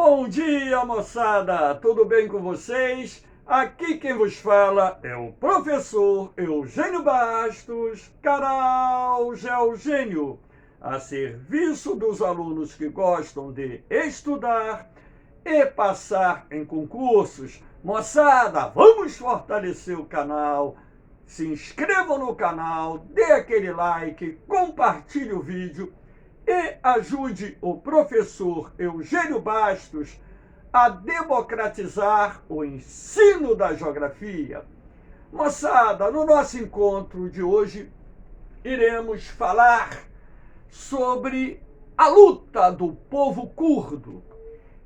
Bom dia, moçada! Tudo bem com vocês? Aqui quem vos fala é o professor Eugênio Bastos, canal Geogênio, a serviço dos alunos que gostam de estudar e passar em concursos. Moçada, vamos fortalecer o canal. Se inscrevam no canal, dê aquele like, compartilhe o vídeo e ajude o professor Eugênio Bastos a democratizar o ensino da geografia. Moçada, no nosso encontro de hoje, iremos falar sobre a luta do povo curdo.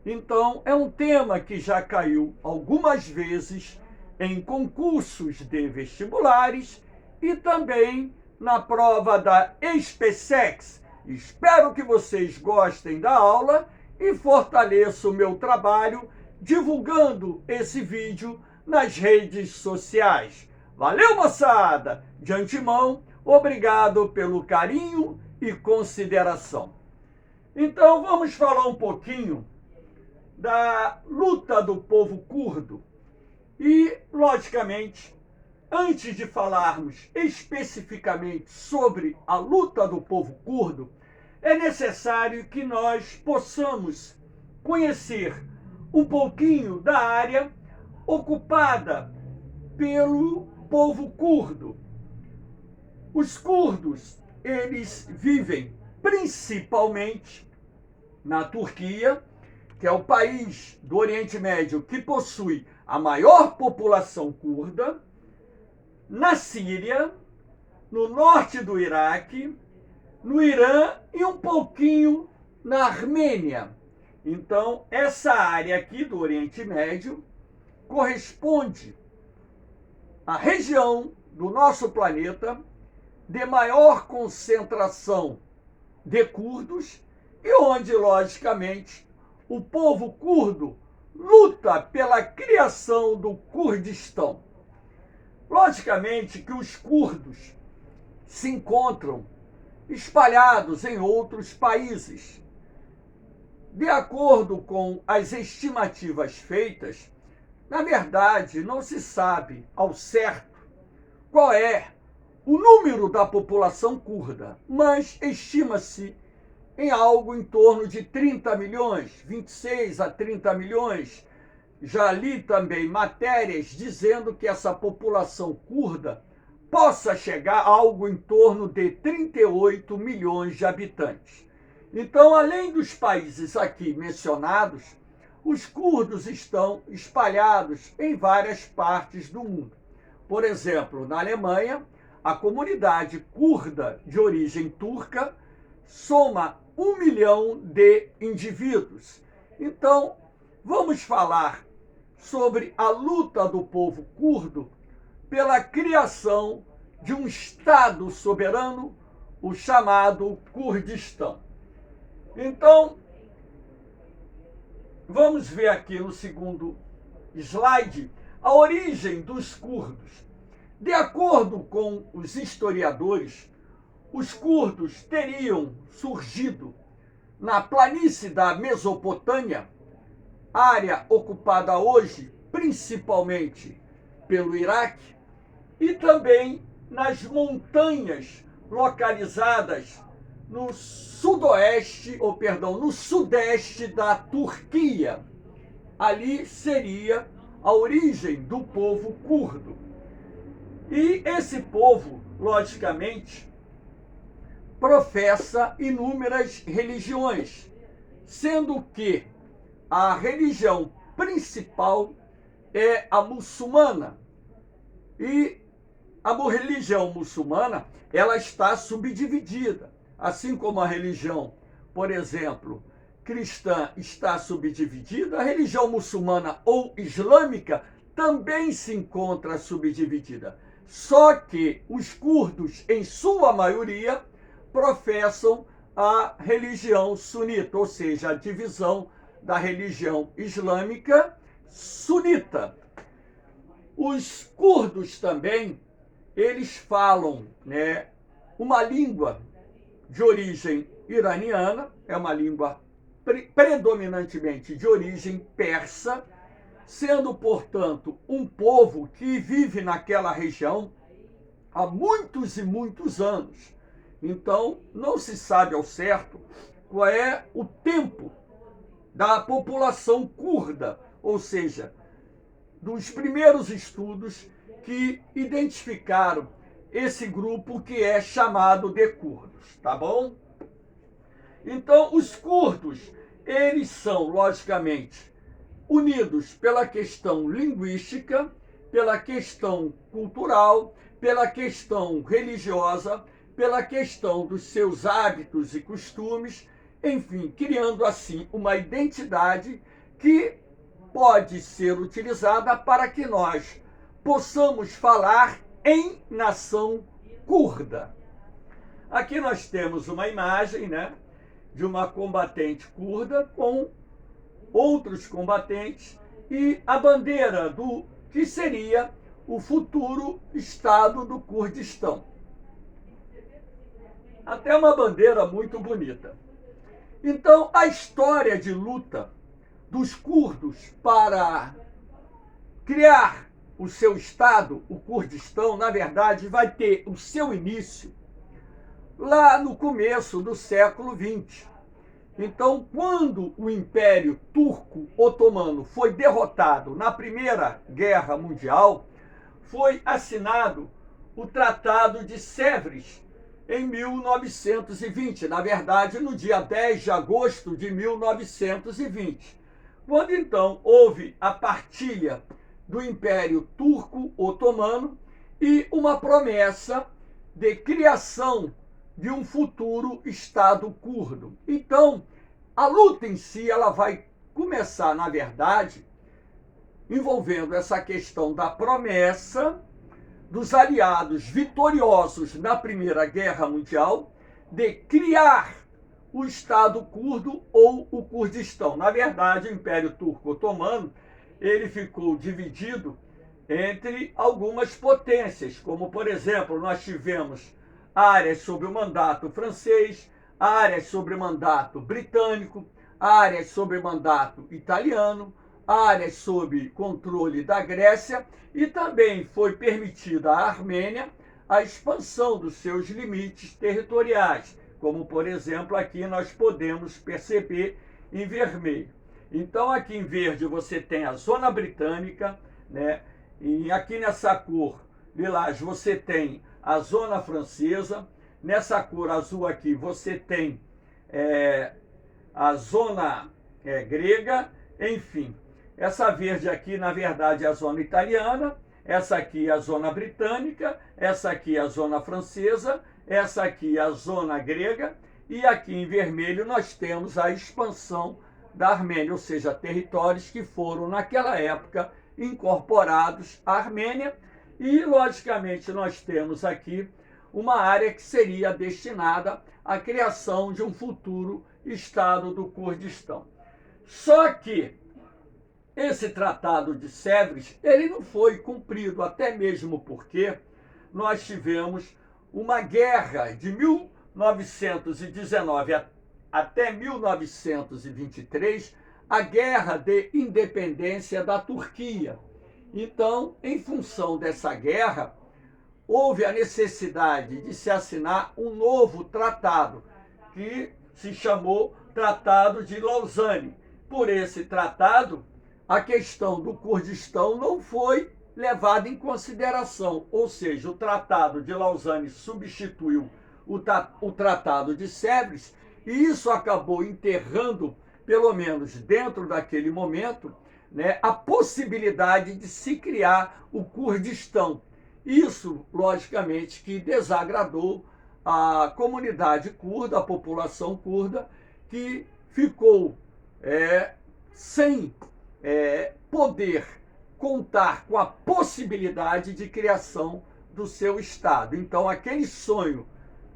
Então, é um tema que já caiu algumas vezes em concursos de vestibulares e também na prova da SpaceX. Espero que vocês gostem da aula e fortaleçam o meu trabalho divulgando esse vídeo nas redes sociais. Valeu, moçada! De antemão, obrigado pelo carinho e consideração. Então, vamos falar um pouquinho da luta do povo curdo. E, logicamente, antes de falarmos especificamente sobre a luta do povo curdo, é necessário que nós possamos conhecer um pouquinho da área ocupada pelo povo curdo. Os curdos, eles vivem principalmente na Turquia, que é o país do Oriente Médio que possui a maior população curda, na Síria, no norte do Iraque, no Irã e um pouquinho na Armênia. Então, essa área aqui do Oriente Médio corresponde à região do nosso planeta de maior concentração de curdos e onde, logicamente, o povo curdo luta pela criação do Kurdistão. Logicamente que os curdos se encontram espalhados em outros países. De acordo com as estimativas feitas, na verdade, não se sabe ao certo qual é o número da população curda, mas estima-se em algo em torno de 30 milhões, 26 a 30 milhões. Já li também matérias dizendo que essa população curda possa chegar a algo em torno de 38 milhões de habitantes. Então, além dos países aqui mencionados, os curdos estão espalhados em várias partes do mundo. Por exemplo, na Alemanha, a comunidade curda de origem turca soma 1 milhão de indivíduos. Então, vamos falar sobre a luta do povo curdo pela criação de um Estado soberano, o chamado Kurdistão. Então, vamos ver aqui no segundo slide a origem dos curdos. De acordo com os historiadores, os curdos teriam surgido na planície da Mesopotâmia, área ocupada hoje principalmente pelo Iraque, e também nas montanhas localizadas no no sudeste da Turquia. Ali seria a origem do povo curdo. E esse povo, logicamente, professa inúmeras religiões, sendo que a religião principal é a muçulmana. E a religião muçulmana, ela está subdividida, assim como a religião, por exemplo, cristã está subdividida, a religião muçulmana ou islâmica também se encontra subdividida. Só que os curdos, em sua maioria, professam a religião sunita, ou seja, a divisão da religião islâmica sunita. Os curdos também, eles falam, uma língua de origem iraniana, é uma língua predominantemente de origem persa, sendo, portanto, um povo que vive naquela região há muitos e muitos anos. Então, não se sabe ao certo qual é o tempo da população curda, ou seja, dos primeiros estudos que identificaram esse grupo que é chamado de curdos, tá bom? Então, os curdos, eles são, logicamente, unidos pela questão linguística, pela questão cultural, pela questão religiosa, pela questão dos seus hábitos e costumes, enfim, criando assim uma identidade que pode ser utilizada para que nós possamos falar em nação curda. Aqui nós temos uma imagem, né, de uma combatente curda com outros combatentes e a bandeira do que seria o futuro estado do Kurdistão. Até uma bandeira muito bonita. Então, a história de luta dos curdos para criar o seu estado, o Kurdistão, na verdade, vai ter o seu início lá no começo do século XX. Então, quando o Império Turco-Otomano foi derrotado na Primeira Guerra Mundial, foi assinado o Tratado de Sèvres em 1920, na verdade, no dia 10 de agosto de 1920, quando então houve a partilha do Império Turco-Otomano e uma promessa de criação de um futuro Estado curdo. Então, a luta em si ela vai começar, na verdade, envolvendo essa questão da promessa dos aliados vitoriosos na Primeira Guerra Mundial de criar o Estado curdo ou o Kurdistão. Na verdade, o Império Turco-Otomano ele ficou dividido entre algumas potências, como, por exemplo, nós tivemos áreas sob o mandato francês, áreas sob o mandato britânico, áreas sob o mandato italiano, áreas sob controle da Grécia, e também foi permitida à Armênia a expansão dos seus limites territoriais, como, por exemplo, aqui nós podemos perceber em vermelho. Então, aqui em verde você tem a zona britânica, né? E aqui nessa cor lilás você tem a zona francesa, nessa cor azul aqui você tem a zona grega, enfim. Essa verde aqui, na verdade, é a zona italiana, essa aqui é a zona britânica, essa aqui é a zona francesa, essa aqui é a zona grega, e aqui em vermelho nós temos a expansão da Armênia, ou seja, territórios que foram, naquela época, incorporados à Armênia, e, logicamente, nós temos aqui uma área que seria destinada à criação de um futuro Estado do Kurdistão. Só que esse Tratado de Sèvres, ele não foi cumprido, até mesmo porque nós tivemos uma guerra de 1919 até 1923, a Guerra de Independência da Turquia. Então, em função dessa guerra, houve a necessidade de se assinar um novo tratado, que se chamou Tratado de Lausanne. Por esse tratado, a questão do Kurdistão não foi levada em consideração, ou seja, o Tratado de Lausanne substituiu o Tratado de Sèvres, e isso acabou enterrando, pelo menos dentro daquele momento, né, a possibilidade de se criar o Kurdistão. Isso, logicamente, que desagradou a comunidade curda, a população curda, que ficou sem poder contar com a possibilidade de criação do seu Estado. Então, aquele sonho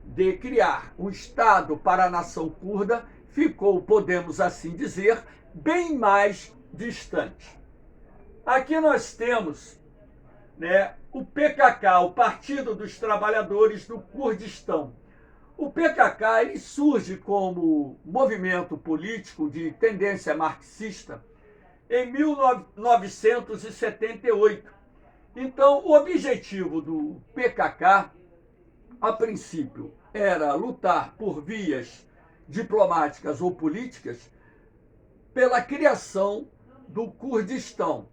de criar um Estado para a nação curda ficou, podemos assim dizer, bem mais distante. Aqui nós temos, né, o PKK, o Partido dos Trabalhadores do Kurdistão. O PKK ele surge como movimento político de tendência marxista em 1978. Então, o objetivo do PKK, a princípio, era lutar por vias diplomáticas ou políticas pela criação do Kurdistão.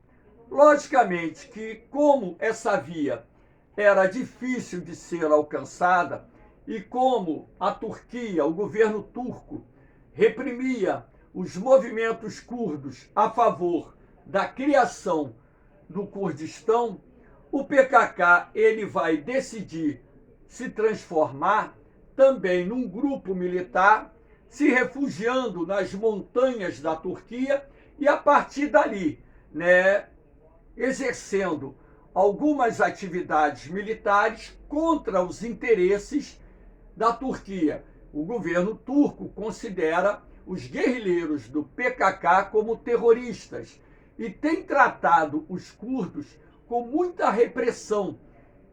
Logicamente que, como essa via era difícil de ser alcançada e como a Turquia, o governo turco, reprimia os movimentos curdos a favor da criação do Kurdistão, o PKK ele vai decidir se transformar também num grupo militar, se refugiando nas montanhas da Turquia e a partir dali, exercendo algumas atividades militares contra os interesses da Turquia. O governo turco considera os guerrilheiros do PKK como terroristas e tem tratado os curdos com muita repressão,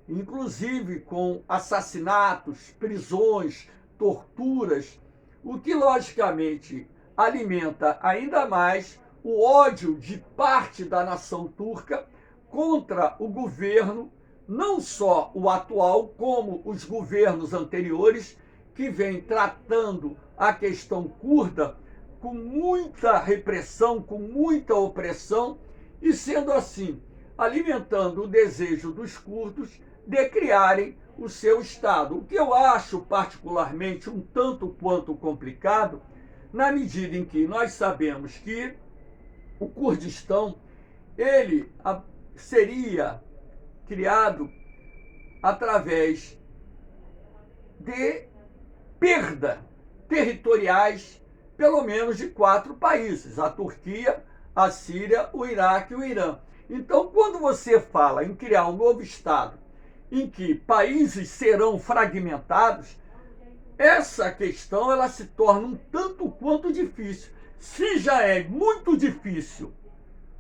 inclusive com assassinatos, prisões, torturas, o que logicamente alimenta ainda mais o ódio de parte da nação turca contra o governo, não só o atual, como os governos anteriores, que vem tratando a questão curda com muita repressão, com muita opressão, e sendo assim, alimentando o desejo dos curdos de criarem o seu Estado. O que eu acho particularmente um tanto quanto complicado, na medida em que nós sabemos que o Kurdistão, ele seria criado através de perda territoriais, pelo menos de 4 países: a Turquia, a Síria, o Iraque e o Irã. Então, quando você fala em criar um novo Estado em que países serão fragmentados, essa questão ela se torna um tanto quanto difícil. Se já é muito difícil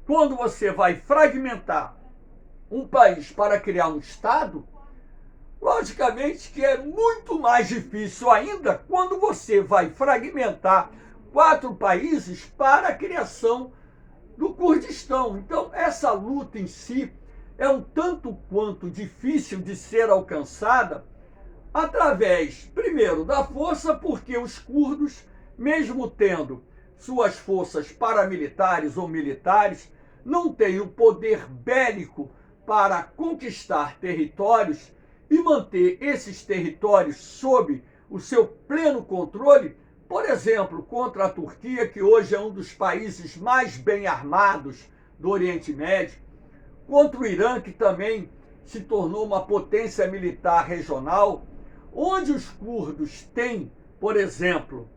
quando você vai fragmentar um país para criar um Estado, logicamente que é muito mais difícil ainda quando você vai fragmentar 4 países para a criação do Kurdistão. Então, essa luta em si é um tanto quanto difícil de ser alcançada através, primeiro, da força, porque os curdos, mesmo tendo suas forças paramilitares ou militares, não têm o poder bélico para conquistar territórios e manter esses territórios sob o seu pleno controle, por exemplo, contra a Turquia, que hoje é um dos países mais bem armados do Oriente Médio, contra o Irã, que também se tornou uma potência militar regional, onde os curdos têm, por exemplo,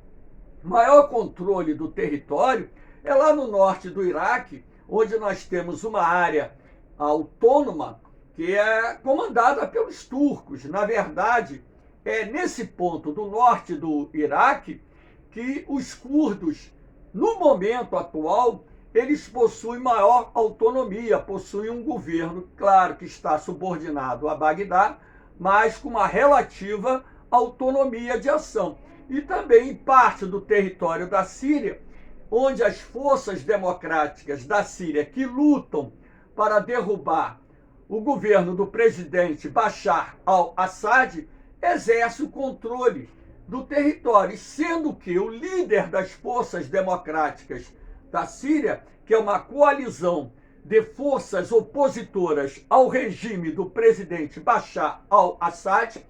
maior controle do território, é lá no norte do Iraque, onde nós temos uma área autônoma que é comandada pelos turcos. Na verdade, é nesse ponto do norte do Iraque que os curdos, no momento atual, eles possuem maior autonomia, possuem um governo, claro que está subordinado a Bagdá, mas com uma relativa autonomia de ação. E também em parte do território da Síria, onde as forças democráticas da Síria que lutam para derrubar o governo do presidente Bashar al-Assad exerce o controle do território, sendo que o líder das forças democráticas da Síria, que é uma coalizão de forças opositoras ao regime do presidente Bashar al-Assad,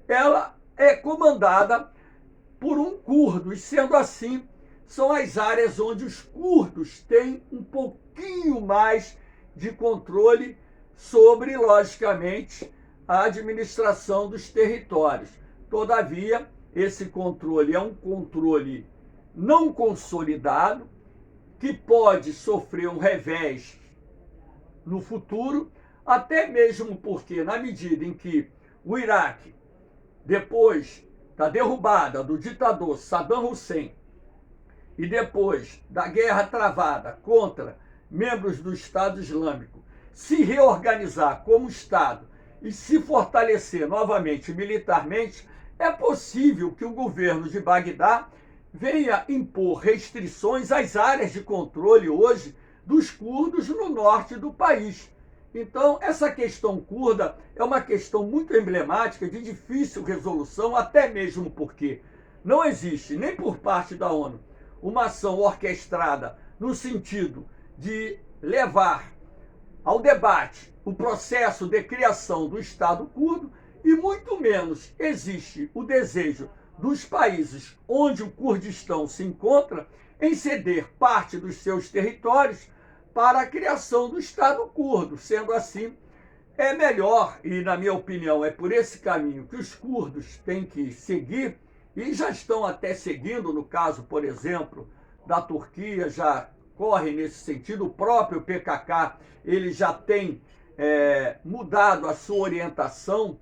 ela é comandada por um curdo, e sendo assim, são as áreas onde os curdos têm um pouquinho mais de controle sobre, logicamente, a administração dos territórios. Todavia, esse controle é um controle não consolidado, que pode sofrer um revés no futuro, até mesmo porque, na medida em que o Iraque, depois da derrubada do ditador Saddam Hussein e depois da guerra travada contra membros do Estado Islâmico, se reorganizar como Estado e se fortalecer novamente militarmente, é possível que o governo de Bagdá venha impor restrições às áreas de controle hoje dos curdos no norte do país. Então, essa questão curda é uma questão muito emblemática, de difícil resolução, até mesmo porque não existe, nem por parte da ONU, uma ação orquestrada no sentido de levar ao debate o processo de criação do Estado curdo, e muito menos existe o desejo dos países onde o Kurdistão se encontra em ceder parte dos seus territórios para a criação do Estado curdo. Sendo assim, é melhor, e na minha opinião é por esse caminho que os curdos têm que seguir, e já estão até seguindo, no caso, por exemplo, da Turquia, já corre nesse sentido. O próprio PKK, ele já tem mudado a sua orientação,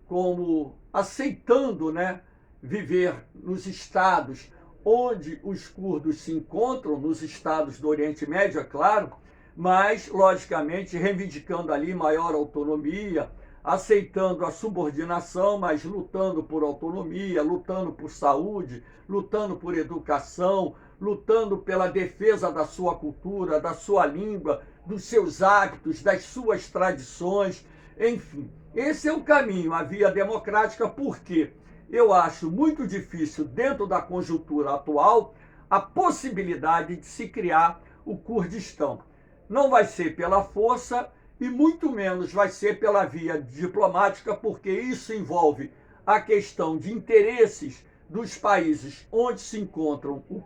como aceitando, né, viver nos estados onde os curdos se encontram, nos estados do Oriente Médio, é claro, mas, logicamente, reivindicando ali maior autonomia, aceitando a subordinação, mas lutando por autonomia, lutando por saúde, lutando por educação, lutando pela defesa da sua cultura, da sua língua, dos seus hábitos, das suas tradições, enfim. Esse é o caminho, a via democrática, porque eu acho muito difícil, dentro da conjuntura atual, a possibilidade de se criar o Kurdistão. Não vai ser pela força e muito menos vai ser pela via diplomática, porque isso envolve a questão de interesses dos países onde se encontra o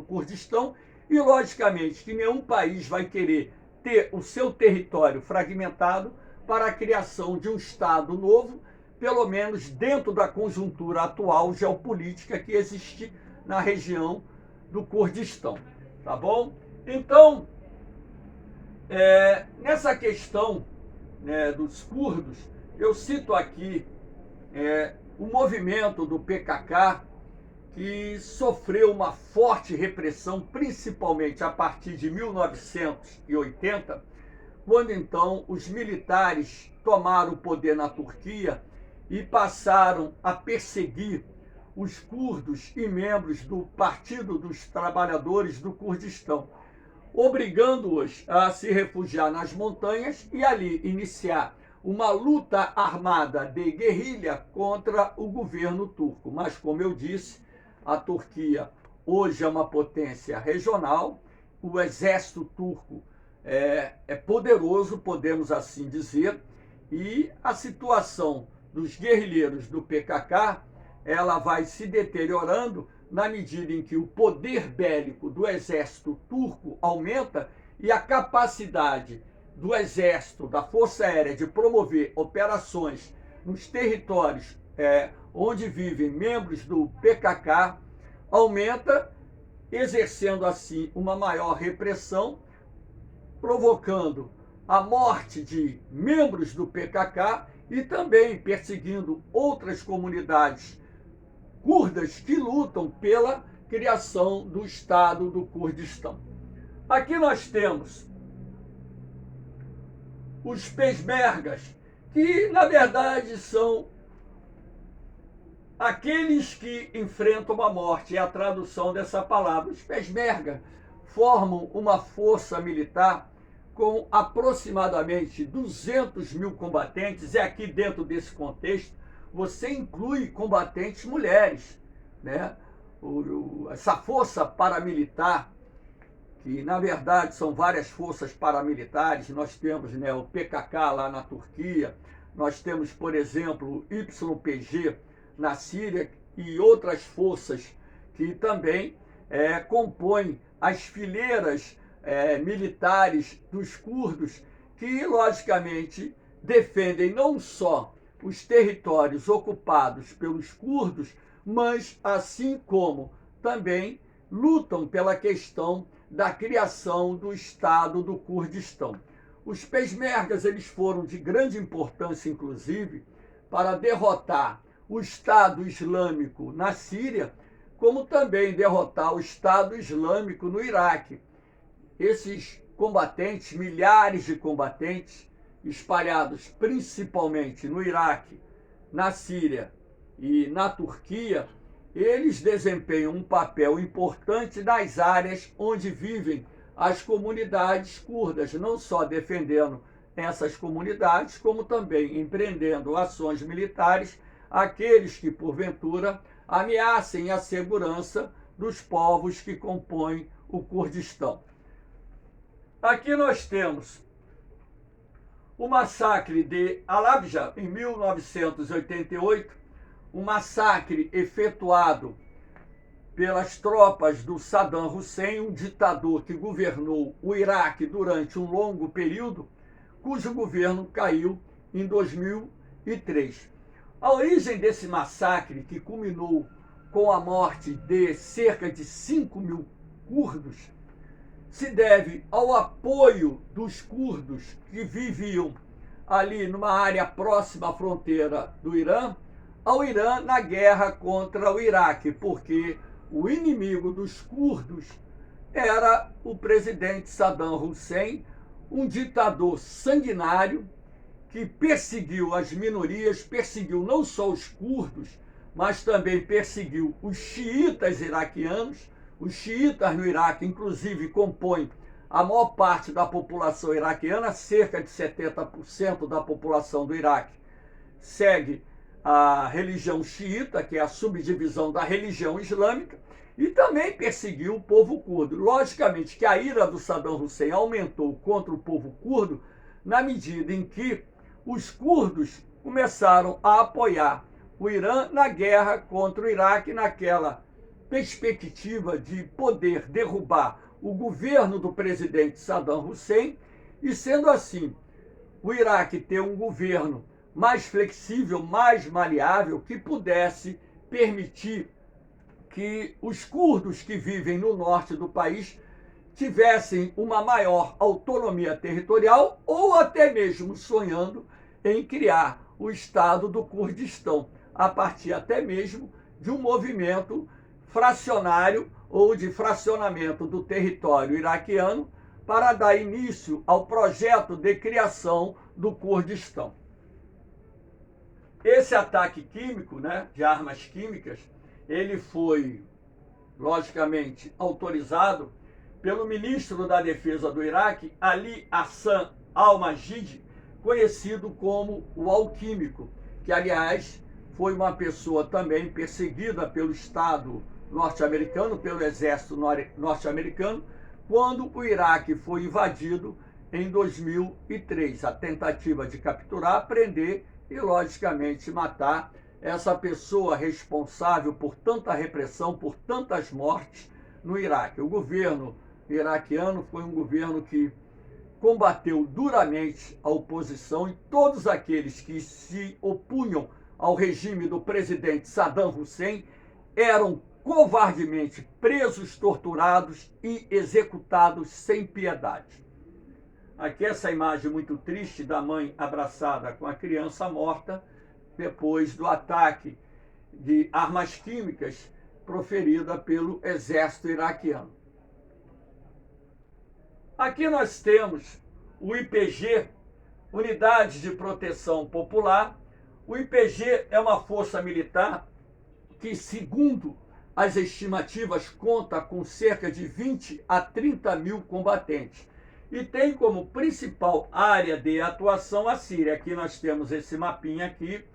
Kurdistão, e, logicamente, que nenhum país vai querer ter o seu território fragmentado para a criação de um Estado novo, pelo menos dentro da conjuntura atual geopolítica que existe na região do Kurdistão. Tá bom? Então, nessa questão, né, dos curdos, eu cito aqui o movimento do PKK, que sofreu uma forte repressão, principalmente a partir de 1980, quando então os militares tomaram o poder na Turquia e passaram a perseguir os curdos e membros do Partido dos Trabalhadores do Kurdistão, obrigando-os a se refugiar nas montanhas e ali iniciar uma luta armada de guerrilha contra o governo turco. Mas, como eu disse, a Turquia hoje é uma potência regional, o exército turco é poderoso, podemos assim dizer, e a situação dos guerrilheiros do PKK, ela vai se deteriorando na medida em que o poder bélico do exército turco aumenta e a capacidade do exército, da Força Aérea, de promover operações nos territórios onde vivem membros do PKK aumenta, exercendo assim uma maior repressão, provocando a morte de membros do PKK e também perseguindo outras comunidades curdas que lutam pela criação do Estado do Kurdistão. Aqui nós temos os peshmergas, que na verdade são aqueles que enfrentam a morte, é a tradução dessa palavra. Os peshmerga formam uma força militar com aproximadamente 200 mil combatentes, e aqui dentro desse contexto você inclui combatentes mulheres, né? Essa força paramilitar, que na verdade são várias forças paramilitares, nós temos, né, o PKK lá na Turquia, nós temos, por exemplo, o YPG na Síria e outras forças que também compõem as fileiras militares dos curdos, que logicamente defendem não só os territórios ocupados pelos curdos, mas assim como também lutam pela questão da criação do Estado do Kurdistão. Os peshmergas, eles foram de grande importância, inclusive, para derrotar o Estado Islâmico na Síria, como também derrotar o Estado Islâmico no Iraque. Esses combatentes, milhares de combatentes, espalhados principalmente no Iraque, na Síria e na Turquia, eles desempenham um papel importante nas áreas onde vivem as comunidades curdas, não só defendendo essas comunidades, como também empreendendo ações militares àqueles que, porventura, ameacem a segurança dos povos que compõem o Kurdistão. Aqui nós temos o massacre de Halabja, em 1988, um massacre efetuado pelas tropas do Saddam Hussein, um ditador que governou o Iraque durante um longo período, cujo governo caiu em 2003. A origem desse massacre, que culminou com a morte de cerca de 5 mil curdos, se deve ao apoio dos curdos que viviam ali numa área próxima à fronteira do Irã, ao Irã na guerra contra o Iraque, porque o inimigo dos curdos era o presidente Saddam Hussein, um ditador sanguinário que perseguiu as minorias, perseguiu não só os curdos, mas também perseguiu os xiitas iraquianos. Os xiitas no Iraque, inclusive, compõem a maior parte da população iraquiana, cerca de 70% da população do Iraque segue a religião xiita, que é a subdivisão da religião islâmica, e também perseguiu o povo curdo. Logicamente que a ira do Saddam Hussein aumentou contra o povo curdo na medida em que os curdos começaram a apoiar o Irã na guerra contra o Iraque, naquela perspectiva de poder derrubar o governo do presidente Saddam Hussein, e sendo assim, o Iraque ter um governo mais flexível, mais maleável, que pudesse permitir que os curdos que vivem no norte do país tivessem uma maior autonomia territorial, ou até mesmo sonhando em criar o Estado do Kurdistão, a partir até mesmo de um movimento fracionário ou de fracionamento do território iraquiano para dar início ao projeto de criação do Kurdistão. Esse ataque químico, de armas químicas, ele foi, logicamente, autorizado pelo ministro da Defesa do Iraque, Ali Hassan al-Majid, conhecido como o Alquímico, que, aliás, foi uma pessoa também perseguida pelo Estado norte-americano, pelo exército norte-americano, quando o Iraque foi invadido em 2003. A tentativa de capturar, prender e, logicamente, matar essa pessoa responsável por tanta repressão, por tantas mortes no Iraque. O governo iraquiano foi um governo que combateu duramente a oposição, e todos aqueles que se opunham ao regime do presidente Saddam Hussein eram covardemente presos, torturados e executados sem piedade. Aqui essa imagem muito triste da mãe abraçada com a criança morta depois do ataque de armas químicas proferida pelo exército iraquiano. Aqui nós temos o IPG, Unidade de Proteção Popular. O IPG é uma força militar que, segundo as estimativas, conta com cerca de 20 a 30 mil combatentes e tem como principal área de atuação a Síria. Aqui nós temos esse mapinha aqui,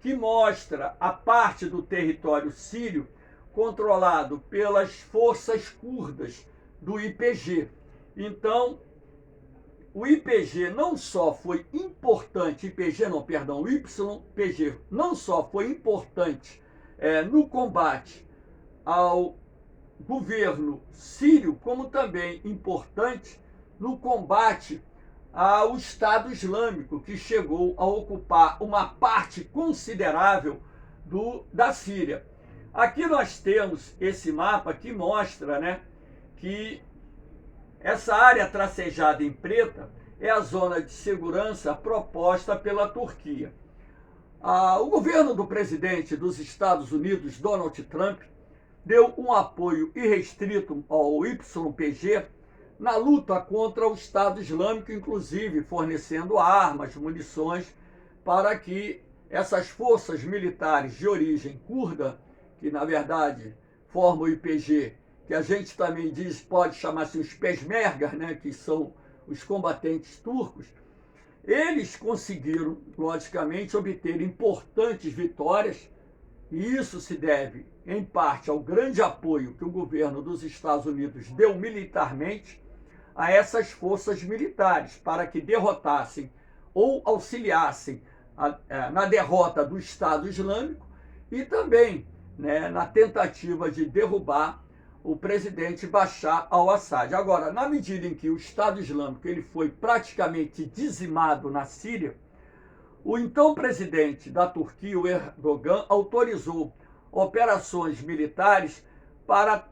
que mostra a parte do território sírio controlado pelas forças curdas do IPG. Então, o IPG não só foi importante, o YPG não só foi importante no combate ao governo sírio, como também importante no combate ao Estado Islâmico, que chegou a ocupar uma parte considerável da Síria. Aqui nós temos esse mapa que mostra, que essa área tracejada em preta é a zona de segurança proposta pela Turquia. O governo do presidente dos Estados Unidos, Donald Trump, deu um apoio irrestrito ao YPG na luta contra o Estado Islâmico, inclusive fornecendo armas, munições, para que essas forças militares de origem curda, que na verdade formam o IPG, que a gente também diz, pode chamar-se os peshmergas, né, que são os combatentes turcos, eles conseguiram, logicamente, obter importantes vitórias, e isso se deve, em parte, ao grande apoio que o governo dos Estados Unidos deu militarmente a essas forças militares, para que derrotassem ou auxiliassem na derrota do Estado Islâmico e também, né, na tentativa de derrubar o presidente Bashar al-Assad. Agora, na medida em que o Estado Islâmico ele foi praticamente dizimado na Síria, o então presidente da Turquia, o Erdogan, autorizou operações militares para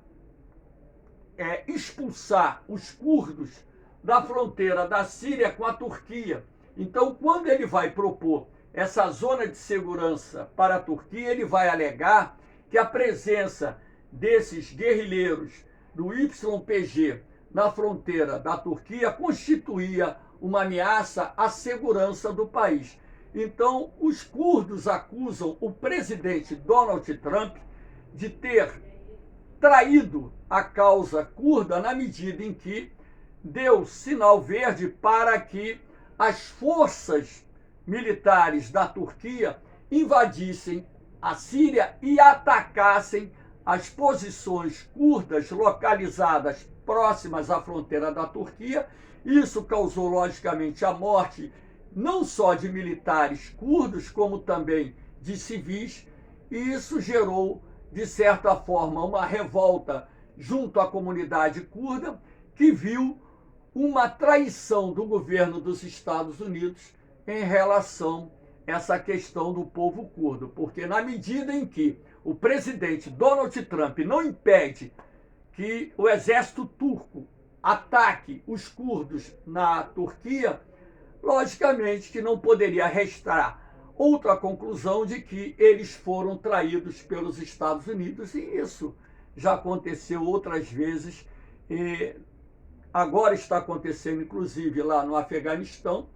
expulsar os curdos da fronteira da Síria com a Turquia. Então, quando ele vai propor essa zona de segurança para a Turquia, ele vai alegar que a presença desses guerrilheiros do YPG na fronteira da Turquia constituía uma ameaça à segurança do país. Então, os curdos acusam o presidente Donald Trump de ter traído a causa curda na medida em que deu sinal verde para que as forças militares da Turquia invadissem a Síria e atacassem as posições curdas localizadas próximas à fronteira da Turquia. Isso causou, logicamente, a morte não só de militares curdos, como também de civis, e isso gerou, de certa forma, uma revolta junto à comunidade curda, que viu uma traição do governo dos Estados Unidos em relação a essa questão do povo curdo, porque na medida em que o presidente Donald Trump não impede que o exército turco ataque os curdos na Turquia, logicamente que não poderia restar outra conclusão de que eles foram traídos pelos Estados Unidos, e isso já aconteceu outras vezes, e agora está acontecendo inclusive lá no Afeganistão,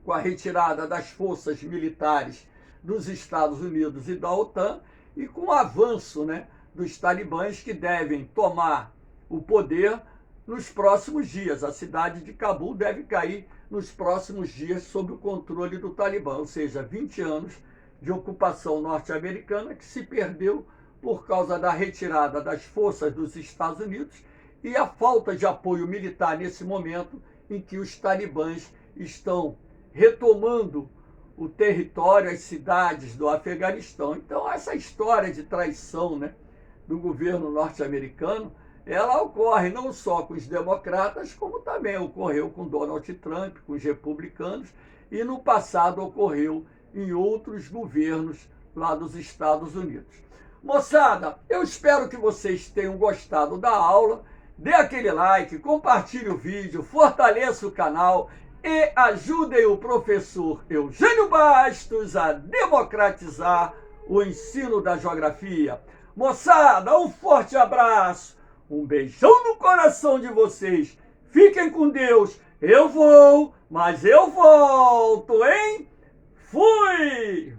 com a retirada das forças militares dos Estados Unidos e da OTAN, e com o avanço, né, dos talibãs, que devem tomar o poder nos próximos dias. A cidade de Cabul deve cair nos próximos dias sob o controle do Talibã, ou seja, 20 anos de ocupação norte-americana que se perdeu por causa da retirada das forças dos Estados Unidos e a falta de apoio militar nesse momento em que os talibãs estão retomando o território, as cidades do Afeganistão. Então, essa história de traição, né, do governo norte-americano, ela ocorre não só com os democratas, como também ocorreu com Donald Trump, com os republicanos, e no passado ocorreu em outros governos lá dos Estados Unidos. Moçada, eu espero que vocês tenham gostado da aula. Dê aquele like, compartilhe o vídeo, fortaleça o canal e ajudem o professor Eugênio Bastos a democratizar o ensino da geografia. Moçada, um forte abraço, um beijão no coração de vocês. Fiquem com Deus. Eu vou, mas eu volto, hein? Fui!